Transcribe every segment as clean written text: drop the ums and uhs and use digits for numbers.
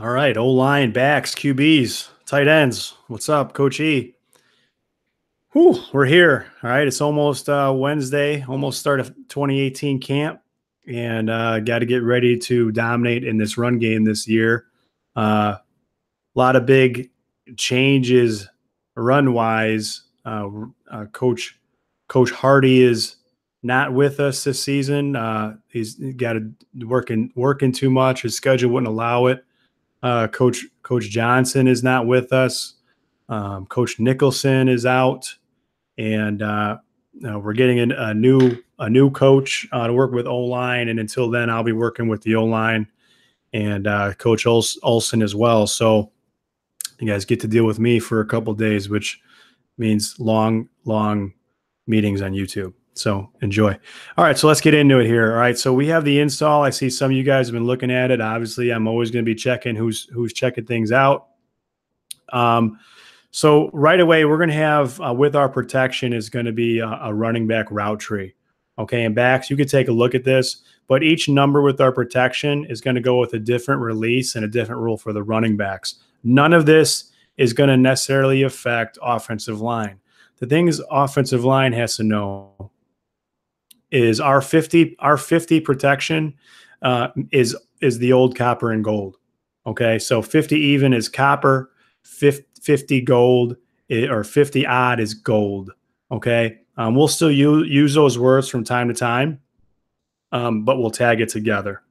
All right, O-line, backs, QBs, tight ends. What's up, Coach E? Whew, we're here. All right, it's almost Wednesday, almost start of 2018 camp, and got to get ready to dominate in this run game this year. A lot of big changes run-wise. Coach Hardy is not with us this season. He's got to working too much. His schedule wouldn't allow it. Coach Johnson is not with us. Coach Nicholson is out, and we're getting a new coach to work with O-line. And until then, I'll be working with the O-line and Coach Olson as well. So you guys get to deal with me for a couple of days, which means long meetings on YouTube. So enjoy. All right, so let's get into it here. All right, so we have the install. I see some of you guys have been looking at it. Obviously, I'm always going to be checking who's checking things out. So right away, we're going to have with our protection is going to be a running back route tree. Okay, and backs, you could take a look at this, but each number with our protection is going to go with a different release and a different rule for the running backs. None of this is going to necessarily affect offensive line. The things offensive line has to know is our 50 protection is the old copper and gold. Okay, so 50 even is copper, 50 gold or 50 odd is gold. Okay, we'll still use those words from time to time, but we'll tag it together.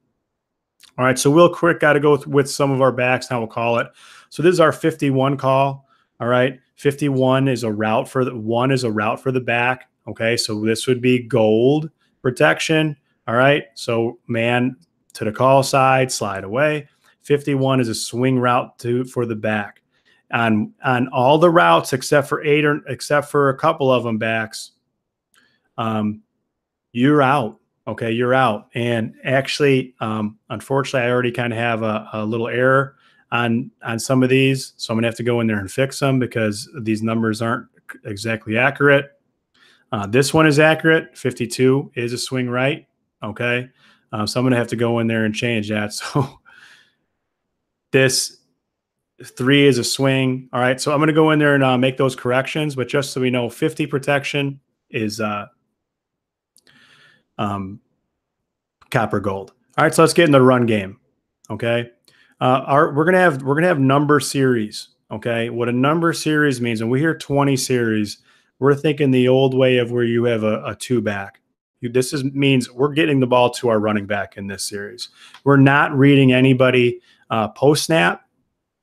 All right, so real quick, got to go with some of our backs. Now we'll call it. So this is our 51 call. All right, 51 is a route for the back. Okay, so this would be gold protection. All right, so man to the call side, slide away. 51 is a swing route for the back. On all the routes except for except for a couple of them backs, you're out. Okay, you're out. And actually, unfortunately, I already kind of have a little error on some of these, so I'm gonna have to go in there and fix them because these numbers aren't exactly accurate. This one is accurate. 52 is a swing right. Okay, so I'm gonna have to go in there and change that. So this 3 is a swing. All right, so I'm gonna go in there and make those corrections. But just so we know, 50 protection is copper gold. All right, so let's get in the run game. Okay, we're gonna have number series. Okay, what a number series means, when we hear 20 series, we're thinking the old way of where you have a two back. This means we're getting the ball to our running back in this series. We're not reading anybody post snap.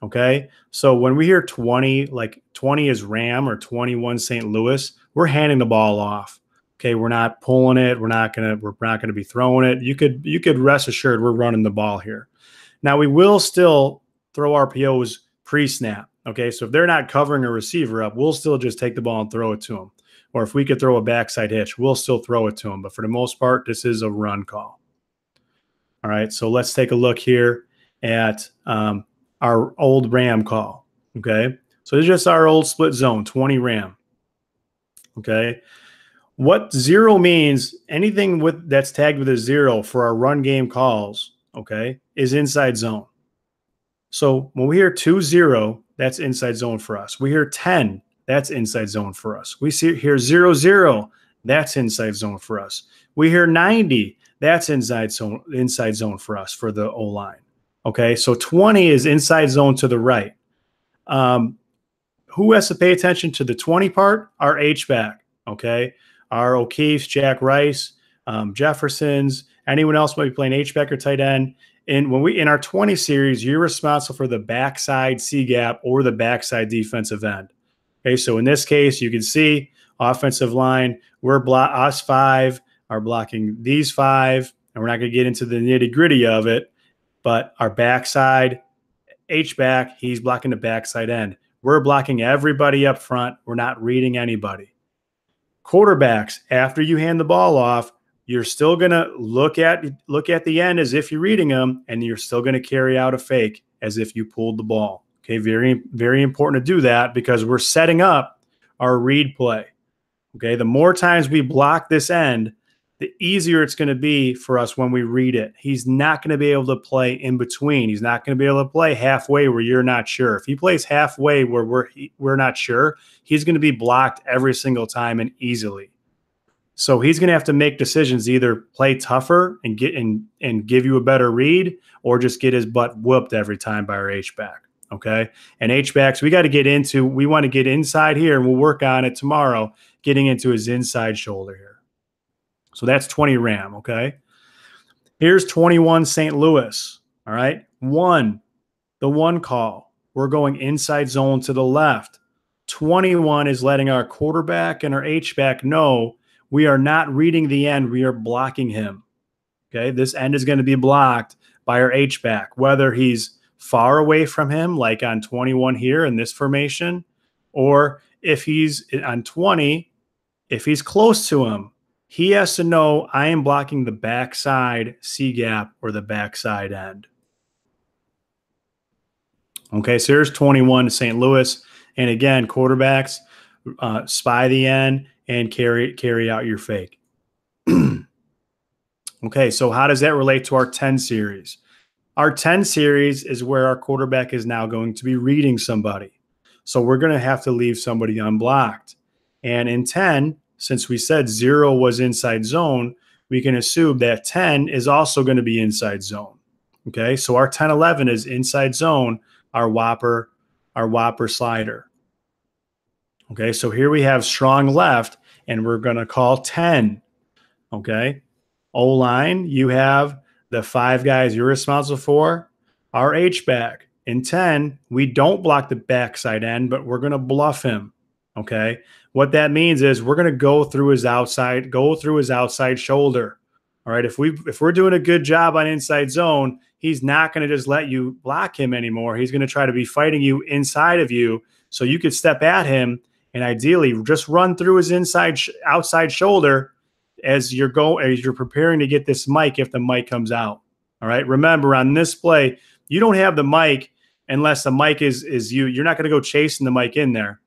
Okay, so when we hear 20, like 20 is Ram or 21 St. Louis, we're handing the ball off. Okay, we're not pulling it. We're not gonna be throwing it. You could rest assured we're running the ball here. Now we will still throw RPOs pre-snap. Okay, so if they're not covering a receiver up, we'll still just take the ball and throw it to them. Or if we could throw a backside hitch, we'll still throw it to them. But for the most part, this is a run call. All right, so let's take a look here at our old Ram call. Okay, so this is just our old split zone, 20 Ram. Okay, what 0 means, anything that's tagged with a 0 for our run game calls, okay, is inside zone. So when we hear 2-0, that's inside zone for us. We hear 10, that's inside zone for us. We hear 0-0, that's inside zone for us. We hear 90, that's inside zone for us for the O-line. Okay, so 20 is inside zone to the right. Who has to pay attention to the 20 part? Our H-back, okay? Our O'Keefe's, Jack Rice, Jefferson's, anyone else might be playing H-back or tight end. And when in our 20 series, you're responsible for the backside C-gap or the backside defensive end. Okay, so in this case, you can see offensive line, us 5 are blocking these 5, and we're not going to get into the nitty-gritty of it, but our backside, H-back, he's blocking the backside end. We're blocking everybody up front. We're not reading anybody. Quarterbacks, after you hand the ball off, you're still going to look at the end as if you're reading them, and you're still going to carry out a fake as if you pulled the ball. Okay, very, very important to do that because we're setting up our read play. Okay, the more times we block this end, the easier it's going to be for us when we read it. He's not going to be able to play in between. He's not going to be able to play halfway where you're not sure. If he plays halfway where we're not sure, he's going to be blocked every single time and easily. So he's going to have to make decisions, either play tougher and give you a better read, or just get his butt whooped every time by our H-back. Okay. And H-backs, we want to get inside here, and we'll work on it tomorrow, getting into his inside shoulder here. So that's 20 Ram. Okay. Here's 21 St. Louis. All right. The one call. We're going inside zone to the left. 21 is letting our quarterback and our H-back know we are not reading the end. We are blocking him. Okay. This end is going to be blocked by our H-back, whether he's far away from him, like on 21 here in this formation, or if he's on 20, if he's close to him, he has to know I am blocking the backside C gap or the backside end. Okay, so here's 21 St. Louis. And again, quarterbacks, spy the end and carry out your fake. Okay, so how does that relate to our 10 series? Our 10 series is where our quarterback is now going to be reading somebody. So we're going to have to leave somebody unblocked. And in 10, since we said 0 was inside zone, we can assume that 10 is also going to be inside zone. Okay, so our 10-11 is inside zone, our whopper slider. Okay, so here we have strong left, and we're going to call 10. Okay, O-line, you have the 5 guys you're responsible for. Our H-back. In 10, we don't block the backside end, but we're going to bluff him. Okay, what that means is we're going to go through his outside shoulder. All right, if we're doing a good job on inside zone, he's not going to just let you block him anymore. He's going to try to be fighting you inside of you, so you could step at him and ideally just run through his outside shoulder as you're preparing to get this mic if the mic comes out. All right, remember on this play, you don't have the mic unless the mic is you. You're not going to go chasing the mic in there.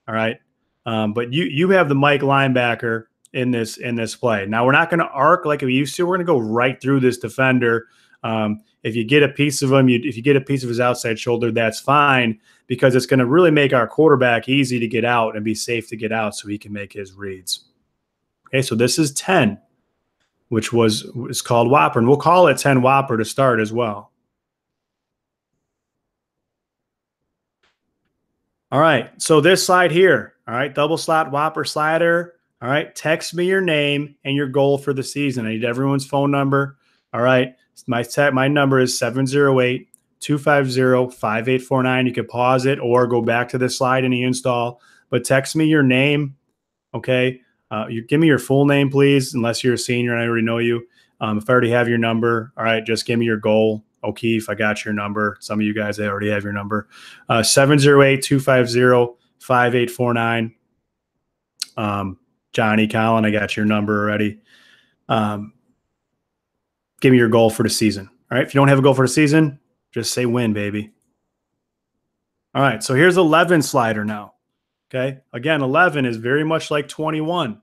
All right, but you have the mic linebacker in this play. Now we're not going to arc like we used to. We're going to go right through this defender. If you get a piece of him, if you get a piece of his outside shoulder, that's fine, because it's going to really make our quarterback easy to get out and be safe to get out so he can make his reads. Okay, so this is 10, which is called Whopper, and we'll call it 10 Whopper to start as well. All right, so this slide here, all right, double slot Whopper slider. All right, text me your name and your goal for the season. I need everyone's phone number. All right, my number is 708-250-5849. You can pause it or go back to the slide in the install, but text me your name, okay? You give me your full name, please, unless you're a senior and I already know you. If I already have your number, all right, just give me your goal. O'Keefe, I got your number. Some of you guys, I already have your number. 708-250-5849. Johnny Collin, I got your number already. Give me your goal for the season. All right, if you don't have a goal for the season, just say win, baby. All right, so here's 11 slider now. Okay, again, 11 is very much like 21.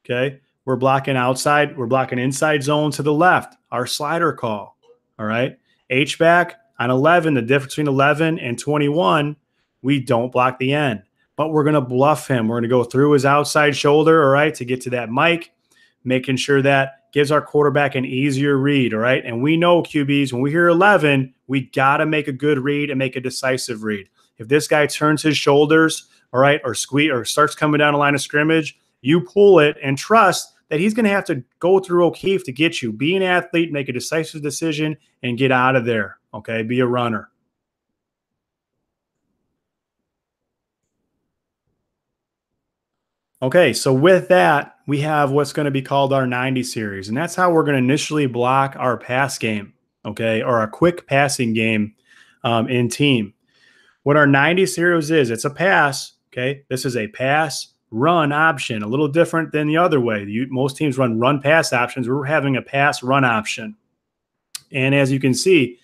Okay, we're blocking outside, we're blocking inside zone to the left, our slider call. All right, H-back on 11, the difference between 11 and 21, we don't block the end, but we're going to bluff him. We're going to go through his outside shoulder, all right, to get to that mic, making sure that gives our quarterback an easier read, all right? And we know, QBs, when we hear 11, we got to make a good read and make a decisive read. If this guy turns his shoulders, all right, or starts coming down the line of scrimmage, you pull it and trust that he's going to have to go through O'Keefe to get you. Be an athlete, make a decisive decision, and get out of there, okay? Be a runner. Okay, so with that, we have what's going to be called our 90 series, and that's how we're going to initially block our pass game, okay, or a quick passing game in team. What our 90 series is, it's a pass, okay? This is a pass-run option, a little different than the other way. Most teams run run-pass options. We're having a pass-run option. And as you can see,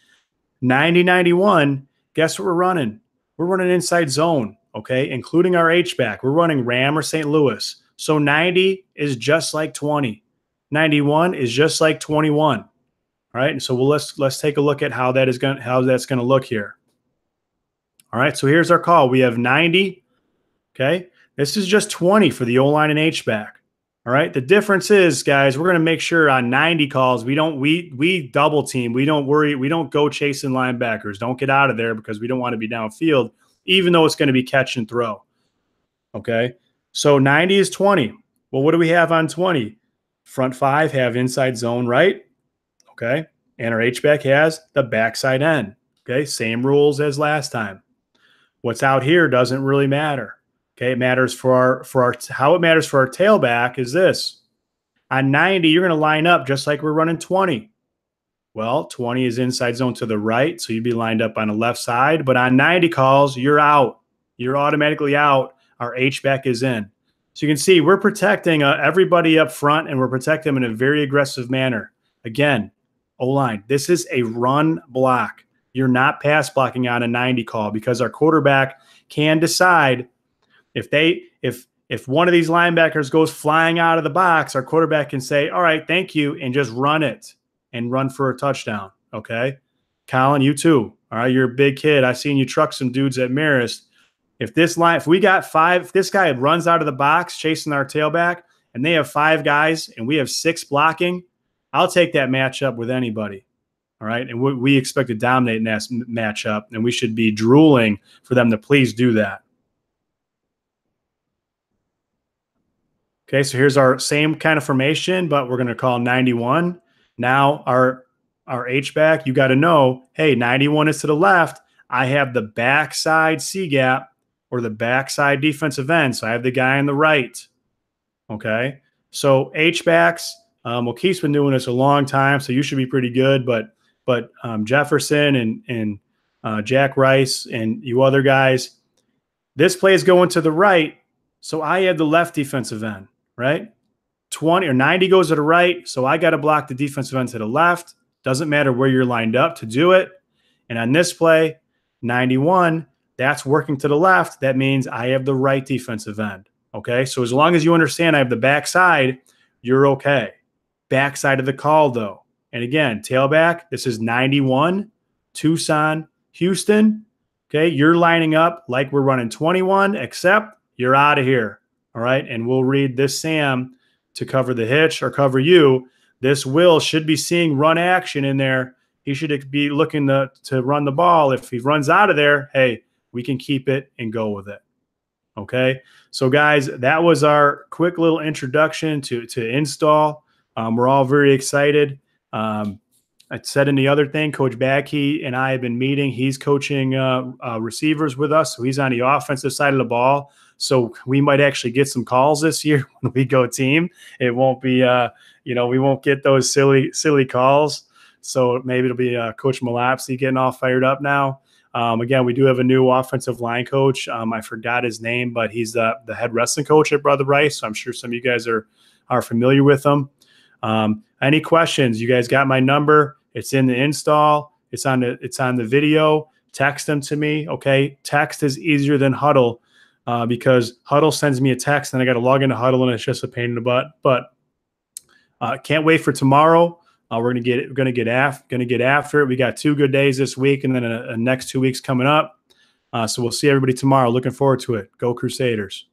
90-91, guess what we're running? We're running inside zone, okay, including our H-back. We're running Ram or St. Louis. So 90 is just like 20. 91 is just like 21. All right. And so let's take a look at how that's going to look here. All right. So here's our call. We have 90. Okay. This is just 20 for the O-line and H-back. All right. The difference is, guys, we're going to make sure on 90 calls, we double team. We don't worry. We don't go chasing linebackers. Don't get out of there because we don't want to be downfield, even though it's going to be catch and throw. Okay. So 90 is 20. Well, what do we have on 20? Front five have inside zone right. Okay. And our H-back has the backside end. Okay. Same rules as last time. What's out here doesn't really matter. Okay, it matters for our how it matters for our tailback is this. On 90, you're going to line up just like we're running 20. Well, 20 is inside zone to the right, so you'd be lined up on the left side. But on 90 calls, you're out. You're automatically out. Our H-back is in. So you can see we're protecting everybody up front, and we're protecting them in a very aggressive manner. Again, O-line, this is a run block. You're not pass blocking on a 90 call because our quarterback can decide if one of these linebackers goes flying out of the box, our quarterback can say, all right, thank you, and just run it and run for a touchdown. Okay. Colin, you too. All right. You're a big kid. I seen you truck some dudes at Marist. If this guy runs out of the box chasing our tailback and they have 5 guys and we have 6 blocking, I'll take that matchup with anybody. All right. And we expect to dominate in that matchup, and we should be drooling for them to please do that. Okay, so here's our same kind of formation, but we're going to call 91. Now our H-back, you got to know, hey, 91 is to the left. I have the backside C-gap or the backside defensive end, so I have the guy on the right. Okay, so H-backs, well, Keith's been doing this a long time, so you should be pretty good, but Jefferson and Jack Rice and you other guys, this play is going to the right, so I have the left defensive end. Right? 20 or 90 goes to the right. So I got to block the defensive end to the left. Doesn't matter where you're lined up to do it. And on this play, 91, that's working to the left. That means I have the right defensive end. Okay. So as long as you understand I have the backside, you're okay. Backside of the call, though. And again, tailback, this is 91, Tucson, Houston. Okay. You're lining up like we're running 21, except you're out of here. All right, and we'll read this Sam to cover the hitch or cover you. This Will should be seeing run action in there. He should be looking to run the ball. If he runs out of there, hey, we can keep it and go with it. Okay, so guys, that was our quick little introduction to install. We're all very excited. I said in the other thing, Coach Bagkey and I have been meeting. He's coaching receivers with us, so he's on the offensive side of the ball. So we might actually get some calls this year when we go team. It won't be, we won't get those silly calls. So maybe it'll be Coach Malapsey getting all fired up now. Again, we do have a new offensive line coach. I forgot his name, but he's the head wrestling coach at Brother Rice. So I'm sure some of you guys are familiar with him. Any questions? You guys got my number. It's in the install. It's on the video. Text them to me. Okay. Text is easier than Huddle. Because Huddle sends me a text and I got to log into Huddle and it's just a pain in the butt. But can't wait for tomorrow. We're gonna get after it. We got 2 good days this week and then a next 2 weeks coming up. So we'll see everybody tomorrow. Looking forward to it. Go Crusaders.